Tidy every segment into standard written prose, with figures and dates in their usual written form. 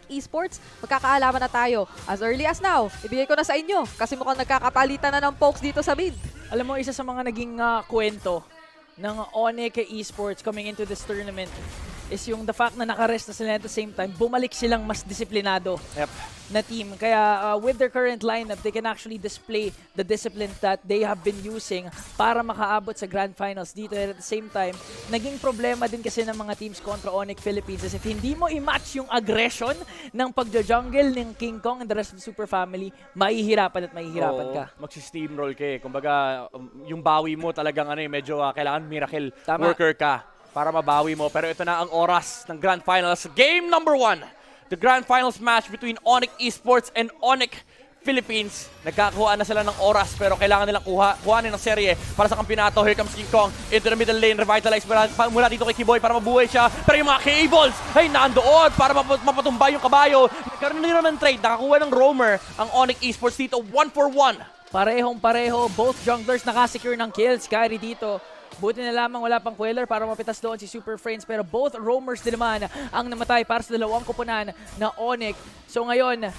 Esports, magkakaalaman na tayo. As early as now, ibigay ko na sa inyo kasi mukhang nagkakapalitan na ng pokes dito sa mid. Alam mo, isa sa mga naging kwento ng Onyx Esports coming into this tournament is yung the fact na nakarest na sila at the same time, bumalik silang mas disiplinado na team. Kaya with their current lineup, they can actually display the discipline that they have been using para makaabot sa Grand Finals dito. And at the same time, naging problema din kasi ng mga teams kontra Onyx Philippines is if hindi mo i-match yung aggression ng pagja-jungle ng King Kong and the rest of the Super Family, mahihirapan at mahihirapan ka. Magsi-steamroll ka eh. Kumbaga, yung bawi mo talagang medyo kailangan miracle worker ka para mabawi mo. Pero ito na ang oras ng Grand Finals. Game number 1. The Grand Finals match between Onyx Esports and Onyx Philippines. Nagkakakuha na sila ng oras pero kailangan nilang kuhanin ng serye para sa kampyonato. Here comes King Kong into the middle lane. Revitalize mula dito kay Kiboy para mabuhay siya. Pero yung mga cables ay nandoon para mapatumba yung kabayo. Nagkaroon na ng trade. Nakakuha ng roamer ang Onyx Esports dito. 1-for-1. Parehong-pareho. Both junglers nakasecure ng kills. Kyrie dito. Buti na lamang wala pang Queller para mapitas doon si Super Friends. Pero both roamers din naman ang namatay para sa dalawang kupunan na Onyx. So ngayon,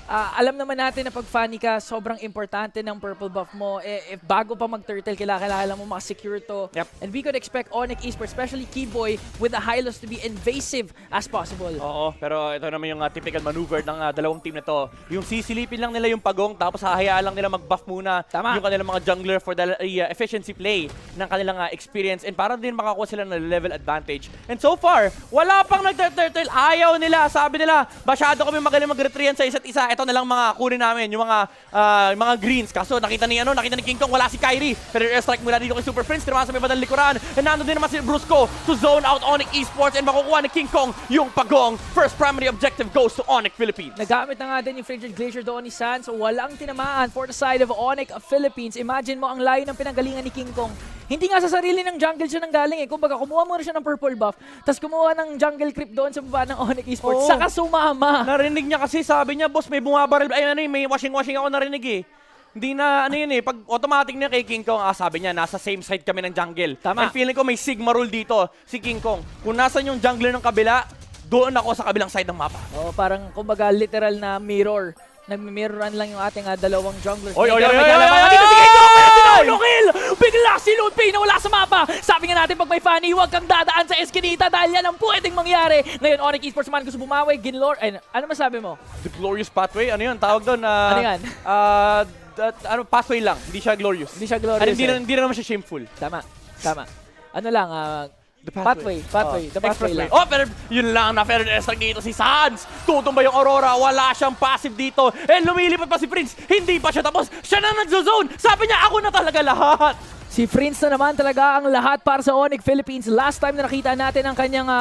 alam naman natin na pag funny ka, sobrang importante ng purple buff mo. If bago pa mag-turtle, kailangan mo makasecure to. And we could expect Onyx Esports, especially Keyboy, with the Hylos to be invasive as possible. Oo, pero ito naman yung typical maneuver ng dalawang team na to. Yung sisilipin lang nila yung pagong, tapos hahayaan lang nila mag-buff muna yung kanilang mga jungler for the efficiency play ng kanilang experience. And para din makakuha sila ng level advantage. And so far, wala pang nag-turtle. Ayaw nila. Sabi nila, masyado kami magaling mag-retrian sa isa't isa. Ito na lang mga kunin namin, yung mga greens. Kaso nakita ni King Kong, wala si Kyrie. Pero airstrike mula dito kay Super Prince, tinamaan sa may bandang likuran. And nandun din naman si Brusco to zone out Onyx Esports and makukuha ni King Kong yung pagong. First primary objective goes to Onyx Philippines. Nagamit na nga din yung Frigid Glacier doon ni Sans. Walang tinamaan for the side of Onyx Philippines. Imagine mo ang layo ng pinanggalingan ni King Kong. Hindi nga sa sarili ng jungle siya nanggaling eh. Kumbaga, kumuha muna siya ng purple buff, tapos kumuha ng jungle creep doon sa baba ng Onyx Esports, saka sumama. Narinig niya kasi, sabi niya, boss, may bumabaril. Ay, may washing-washing ako narinig eh. Hindi na, pag automatic niya kay King Kong, sabi niya, nasa same side kami ng jungle. Tama. And feeling ko may Sigma rule dito, si King Kong. Kung nasan yung jungler ng kabila, doon ako sa kabilang side ng mapa. Oo, parang, kumbaga, literal na mirror. Nagmi-mirroran lang yung ating dalawang junglers. Oy! Dito si King Kong! Kill! Bigla si Lutpi na wala sa mapa! Sabi nga natin, pag may funny, huwag kang dadaan sa eskinita dahil yan ang pwedeng mangyari. Ngayon, Onyx Esports man gusto bumawi, Ginlor. Ano masabi mo? The Glorious Pathway? Ano yun? Tawag doon? Ano yan? Pathway lang. Hindi siya glorious. Hindi siya glorious. Hindi na naman siya shameful. Tama. Ano lang, The pathway lang. Oh, pero yun lang, na-ferret airstrike dito si Sans. Tutumba yung Aurora, wala siyang passive dito. And lumilipat pa si Prince, hindi pa siya tapos. Siya na nag-zone. Sabi niya, ako na talaga lahat. Si Prince na naman talaga ang lahat para sa Onyx Philippines. Last time na nakita natin ang kanyang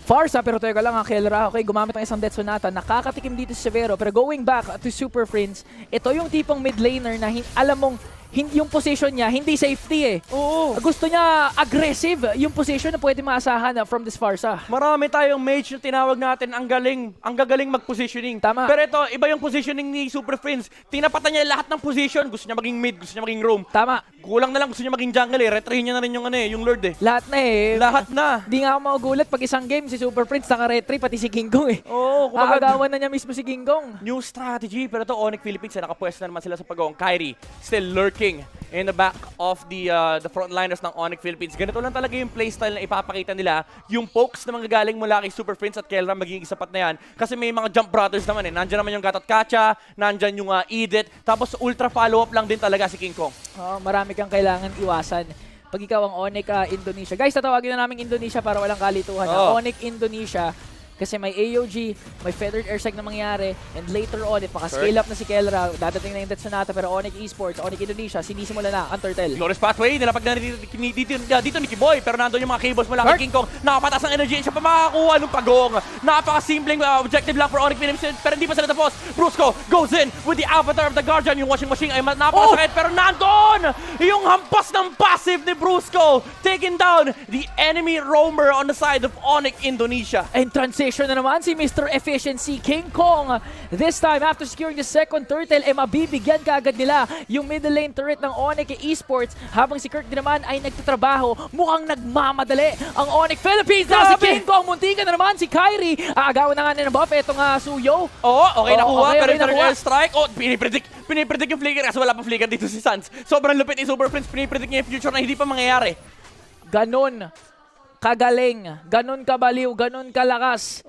Farsa, pero teka lang Kelra, okay, gumamit ng isang Death Sonata. Nakakatikim dito si Severo, pero going back to Super Prince, ito yung tipong mid laner na alam mong yung position niya, hindi safety eh. Oo. Gusto niya aggressive yung position na pwede maasahan from this Farsa. Marami tayong mage na tinawag natin, ang gagaling mag-positioning. Tama. Pero ito, iba yung positioning ni Super Prince. Tinapatan niya lahat ng position. Gusto niya maging mid, gusto niya maging roam. Tama. Kulang na lang, gusto niya maging jungle eh. Retrain niya na rin yung Lord eh. Lahat na eh. Lahat na. Di nga ako magugulat pag isang game si Super Prince naka-retry pati si King Kong eh. Oo. Agawan na niya mismo si King Kong. New strategy. Pero ito, Onyx Philippines, nakapwesto na naman sila sa pagawang. Kyrie, still lurking in the back of the frontliners ng Onyx Philippines. Ganito lang talaga yung playstyle na ipapakita nila. Yung pokes na manggagaling mula kay Super Prince at Kelra magiging sapat na yan. Kasi may mga jump brothers naman eh. Nandyan naman yung Gatot Kacha, nandyan yung Edith. Tapos ultra follow-up lang din talaga si King Kong. Marami kang kailangan iwasan pag ikaw ang Onyx Indonesia. Guys, tatawagin na namin Indonesia para walang kalituhan. Onyx Indonesia. Kasi may AOG, may feathered airstrike na mangyari, and later on, if maka-scale up na si Kelra, dadating na yung Death Sonata, pero Onyx Esports, Onyx Indonesia, sinisimula na ang turtle. Glorious Pathway, nilapag na dito ni Kiboy, pero nandun yung mga cables mula kay King Kong. Nakapatas ng energy, siya pa makakakuha ng pagong. Napaka-simpleng objective lang for Onyx Philippines, pero hindi pa sila tapos. Brusco goes in with the avatar of the Guardian. Yung washing machine ay napakasakit, pero nandun yung hampas ng passive ni Brusco, taking down the enemy roamer on the side of Onyx Indonesia. And transition position na naman si Mr. Efficiency King Kong. This time, after securing the second turtle, mabibigyan kaagad nila yung middle lane turret ng Onyx Esports habang si Kirk din naman ay nagtatrabaho. Mukhang nagmamadali ang Onyx Philippines na si King Kong. Muntikan na naman si Kyrie. Aagawan na nga nila ng buff. Ito nga Suyo. Oo, okay nakuha. okay, Pero okay, yung nakuha. airstrike, pinipredict yung flicker kasi wala pa flicker dito si Sans. Sobrang lupit ni Super Prince. Pinipredict niya yung future na hindi pa mangyayari. Ganon kagaling, ganon kabaliw, ganon kalakas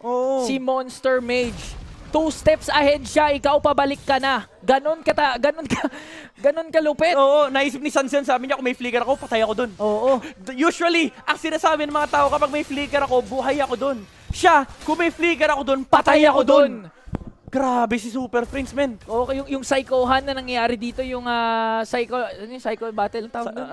si Monster Mage. 2 steps ahead siya, ikaw pabalik ka na. Ganon kalupit. Oo, naisip ni Sans yan. Sabi niya, kung may flicker ako, patay ako dun. Oo. Usually, ang sinasabi ng mga tao kapag may flicker ako, buhay ako dun. Siya, kung may flicker ako dun, patay ako dun. Grabe si Super Prince, men. Okay, yung psychohan na nangyayari dito, yung psycho battle, ang tawag doon?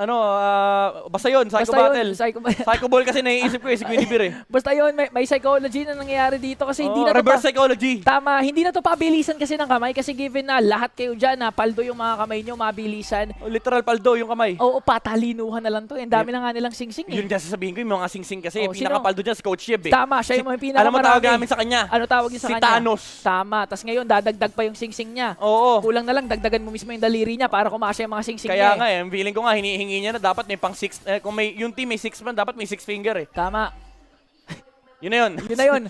Basta yun, Psycho Battle. Psycho Ball kasi naiisip ko si Queenie Beer eh. Basta yun, may psychology na nangyayari dito kasi hindi na to reverse psychology. Tama, hindi na to pabilisan kasi ng kamay kasi given na lahat kayo dyan na paldo yung mga kamay nyo, mabilisan. Literal paldo yung kamay. Oo, patalinuhan na lang to. Ang dami na nga nilang sing-sing eh. Yun kasi sasabihin ko, yung mga sing-sing kasi, Sino? pinakapaldo dyan si Coach Yeb eh. Tama, siya yung pinakamarami. Alam mo tawag namin sa kanya? Ano tawag niya sa si kanya? Thanos. Tama, tas ngayon dadagdag pa yung sing-sing niya. Oo. Kulang na lang, dagdagan mo mismo yung daliri niya para kumasya yung mga sing-sing Kaya niya. nga eh, feeling ko nga, hinihingi niya na dapat may pang 6, kung may, yung team may 6 man, dapat may 6 finger eh. Tama. Yun na yun. Yun na yun.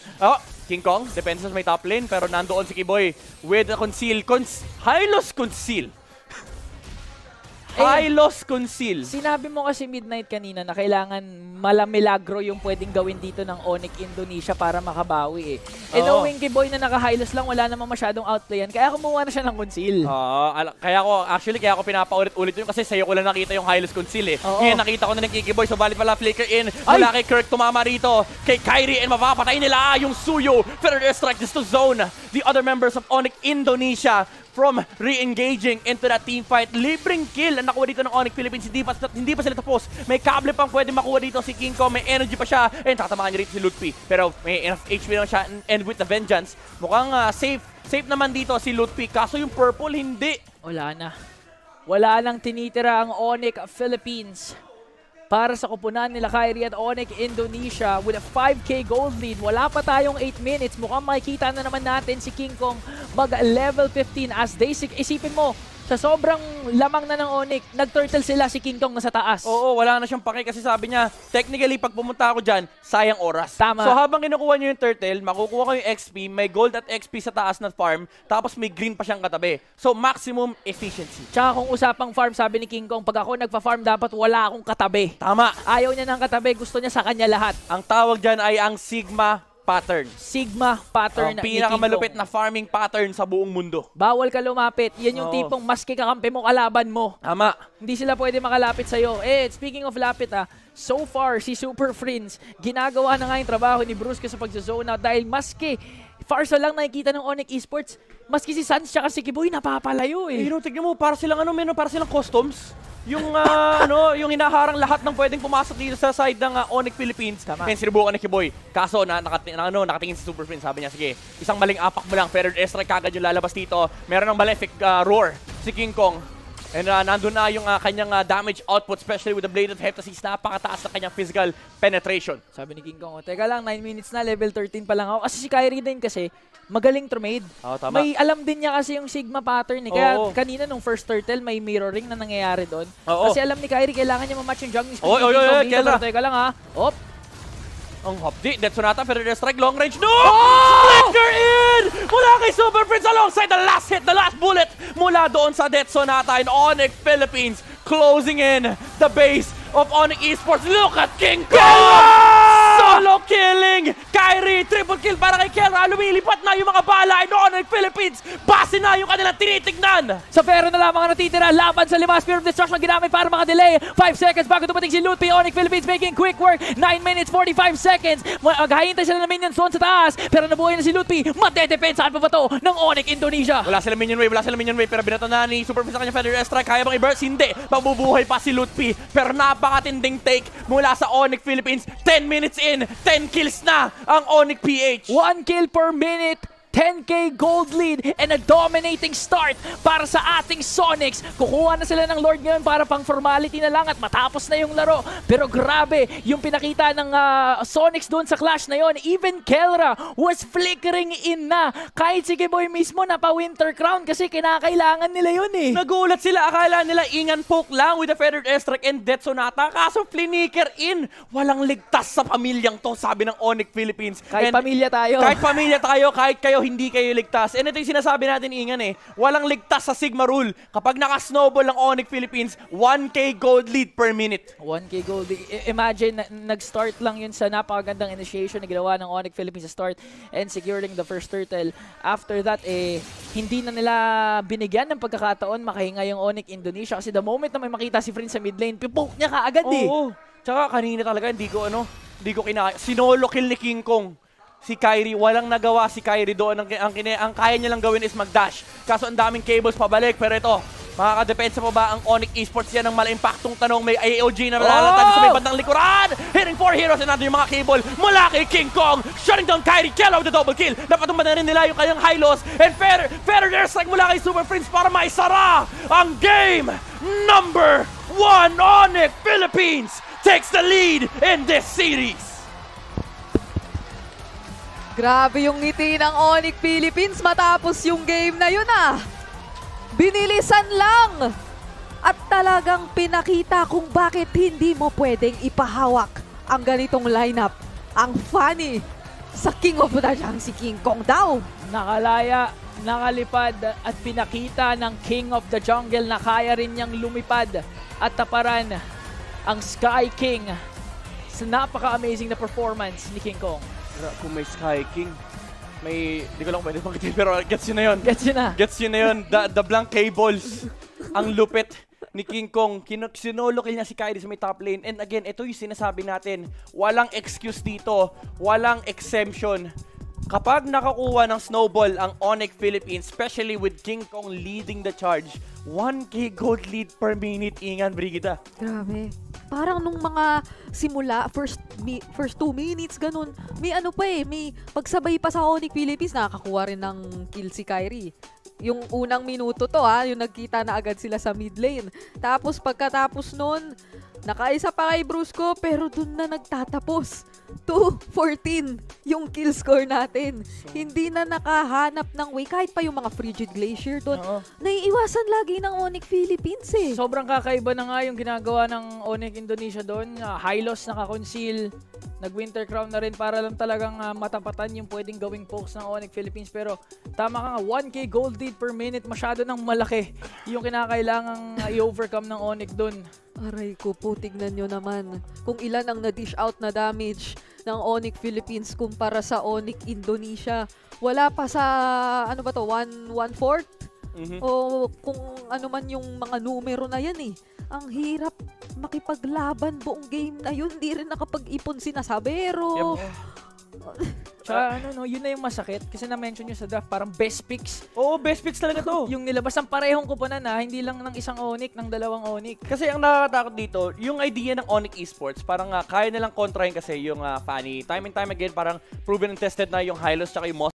King Kong, depende sa may top lane, pero nandoon si Kiboy with a high-loss conceal. High-loss conceal. Sinabi mo kasi Midnight kanina na kailangan malamilagro yung pwedeng gawin dito ng Onyx Indonesia para makabawi eh. And knowing Kiboy na naka-high-loss lang, wala namang masyadong outplayan, kaya kumuha na siya ng conceal. Kaya ako pinapaulit-ulit yun kasi sa'yo ko lang nakita yung high-loss conceal eh. Ngayon nakita ko na ng Kiboy, so bali pala flicker in. Mula kay Kirk, tumama rito. Kay Kyrie, and mapapatay nila yung Suyo. Federal strike just to zone the other members of Onyx Indonesia from re-engaging into that team fight. Libreng kill ang nakuha dito ng Onyx Philippines. Hindi pa sila tapos. May kable pang pwede makuha dito si King Kong. May energy pa siya. And tatamaan niya rito si Lutfi. Pero may enough HP naman siya. And with the vengeance, mukhang safe naman dito si Lutfi. Kaso yung purple, hindi. Wala na. Wala nang tinitira ang Onyx Philippines. Para sa kupunan nila Kyrie at Onyx Indonesia with a 5K gold lead. Wala pa tayong 8 minutes. Mukhang makikita na naman natin si King Kong mag-level 15 as they isipin mo, sa sobrang lamang na ng Onyx, nag-turtle sila, si King Kong nasa taas. Oo, wala na siyang pake kasi sabi niya, technically pag pumunta ako dyan, sayang oras. Tama. So habang kinukuha niyo yung turtle, makukuha ko yung XP, may gold at XP sa taas na farm, tapos may green pa siyang katabi. So maximum efficiency. Tsaka kung usapang farm, sabi ni King Kong, pag ako nagpa-farm, dapat wala akong katabi. Tama. Ayaw niya ng katabi, gusto niya sa kanya lahat. Ang tawag dyan ay ang Sigma pattern. Sigma pattern Ang ni King pinakamalupit Kong. na farming pattern sa buong mundo. Bawal ka lumapit. Yan yung tipong maski kakampi mo, kalaban mo. Tama. Hindi sila pwede makalapit sa'yo. Speaking of lapit so far, si Super Prince, ginagawa na nga yung trabaho ni Brusque sa pag-zone out dahil maski Farsa lang nakikita ng Onyx Esports, maski si Sans tsaka si Kiboy napapalayo eh. Tignan mo, para silang para silang customs. Yung yung hinaharang lahat ng pwedeng pumasok dito sa side ng Onyx Philippines. Tama. Kaya sinubukan ni Kiboy. Kaso nakatingin si Super Prince, sabi niya, sige, isang maling apak mo lang, pero airstrike kagad yung lalabas dito. Meron ng malefic roar si King Kong. And nandun na yung kanyang damage output, especially with the Blade of Heptasis. Napakataas na kanyang physical penetration. Sabi ni King Kong, teka lang, 9 minutes na, level 13 pa lang ako. Kasi si Kyrie din kasi, magaling trade. Tama. May alam din niya kasi yung Sigma pattern eh. Kaya kanina nung first turtle, may mirroring na nangyayari doon. Kasi alam ni Kyrie, kailangan niya ma-match yung jungling speed. Pero teka lang Ang hapdi, Death Sonata, Federal Strike, long range, no! Flicker in! Mula kay Super Prince alongside the last hit, the last bullet mula doon sa Death Sonata in Onyx Philippines, closing in the base of Onyx Esports. Look at King Kong! Solo killing! Kyrie, triple kill para kay Kelra. Lumilipat na yung mga bala in Onyx Philippines. Base na yung kanilang tinitignan. Sa Fero na lamang ang natitira laban sa 5 Spear of Destruction ginamit para makadelay. 5 seconds bago dumating si Lutfi. Onyx Philippines making quick work. 9 minutes 45 seconds. Maghahintay sila ng minions doon sa taas. Pero nabuhay na si Lutfi. Madedepensahan pa ba to ng Onyx Indonesia? Wala silang minion wave, pero binato na ni Super Prince sa kanya Federal Strike. Kaya bang i-burst? Hindi. Mabubuhay pa si Lutfi. Pero napakatinding take mula sa Onyx Philippines. 10 minutes in, 10 kills na ang Onyx PH. 1 kill per minute. 10K gold lead and a dominating start para sa ating Sonics. Kukuha na sila ng Lord ngayon para pang formality na lang at matapos na yung laro. Pero grabe, yung pinakita ng Sonics doon sa clash na yon. Even Kelra was flickering in na. Kahit si Kiboy mismo napa-Winter Crown kasi kinakailangan nila yun eh. Nagulat sila, akala nila Ingan poke lang with the Feathered Airstrike and Death Sonata. Kaso fliniker in. Walang ligtas sa pamilyang to, sabi ng Onyx Philippines. Kahit pamilya tayo. Kahit pamilya tayo, kahit kayo, hindi kayo ligtas. And ito yung sinasabi natin, Ingan eh. Walang ligtas sa Sigma Rule. Kapag naka-snowball ng Onyx Philippines, 1K gold lead per minute. 1K gold. Imagine, nag-start lang yun sa napakagandang initiation na ginawa ng Onyx Philippines sa start and securing the first turtle. After that, hindi na nila binigyan ng pagkakataon makahinga yung Onyx Indonesia kasi the moment na may makita si Friend sa mid lane, pipoke niya kaagad eh. Oo. Tsaka kanina talaga, hindi ko kinaya. Sinolo kill ni King Kong. Si Kyrie, walang nagawa si Kyrie doon. Ang kaya niya lang gawin is mag-dash. Kaso ang daming cables pabalik. Pero ito, makakadepensa pa ba ang Onyx Esports? Yan ang mala-impactong tanong. May AOG na nalalatan sa may bandang likuran. Hitting 4 heroes and nandun yung mga cable mula kay King Kong. Shutting down Kyrie. Kello with the double kill. Napatumba na rin nila yung kanyang high loss. And Feathered Airstrike mula kay Super Prince para maisara ang game. Number 1 Onyx Philippines takes the lead in this series. Grabe yung ngiti ng Onyx Philippines matapos yung game na yun ah. Binilisan lang. At talagang pinakita kung bakit hindi mo pwedeng ipahawak ang ganitong lineup. Ang funny sa King of the Jungle, si King Kong daw. Nakalaya, nakalipad at pinakita ng King of the Jungle na kaya rin niyang lumipad at taparan ang Sky King sa napaka-amazing na performance ni King Kong. Kung may Sky King, di ko lang pwede pangkitin, pero gets yun na yun. Gets yun na. Gets yun na yun. The blank cables. Ang lupit ni King Kong. Sinolo kill niya si Kyrie sa may top lane. And again, ito yung sinasabi natin. Walang excuse dito. Walang exemption. Kapag nakakuha ng snowball ang Onyx Philippines, especially with King Kong leading the charge, 1K gold lead per minute, Ingan Brigida. Grabe. Parang nung mga simula, first 2 minutes, ganun. May may pagsabay pa sa Onyx Philippines, nakakakuha rin ng kill si Kyrie. Yung unang minuto to yung nagkita na agad sila sa mid lane. Tapos pagkatapos nun, nakaisa pa kay Brusco, pero dun na nagtatapos. 2-14 yung kill score natin. Hindi na nakahanap ng way. Kahit pa yung mga Frigid Glacier doon. Naiiwasan lagi ng Onyx Philippines eh. Sobrang kakaiba na nga yung ginagawa ng Onyx Indonesia doon. High loss naka-conceal. Nag-Winter Crown na rin para lang talagang matapatan yung pwedeng gawing pokes ng Onyx Philippines. Pero tama ka nga, 1K gold lead per minute. Masyado nang malaki yung kinakailangang i-overcome ng Onyx doon. Aray ko po, tignan nyo naman kung ilan ang na-dish out na damage ng Onyx Philippines kumpara sa Onyx Indonesia. Wala pa sa, 1/4? O kung ano man yung mga numero na yan eh. Ang hirap makipaglaban buong game na yun. Hindi rin nakapag-ipon si Nasabero. Tsaka yun na yung masakit. Kasi na-mention nyo sa draft, parang best picks. Oo, best picks talaga to. Yung nilabas ang parehong kuponan hindi lang ng isang Onyx, ng dalawang Onyx. Kasi ang nakakatakot dito, yung idea ng Onyx Esports, parang kaya nilang kontrahin kasi yung Fanny. Time and time again, parang proven and tested na yung Hylos tsaka yung Moss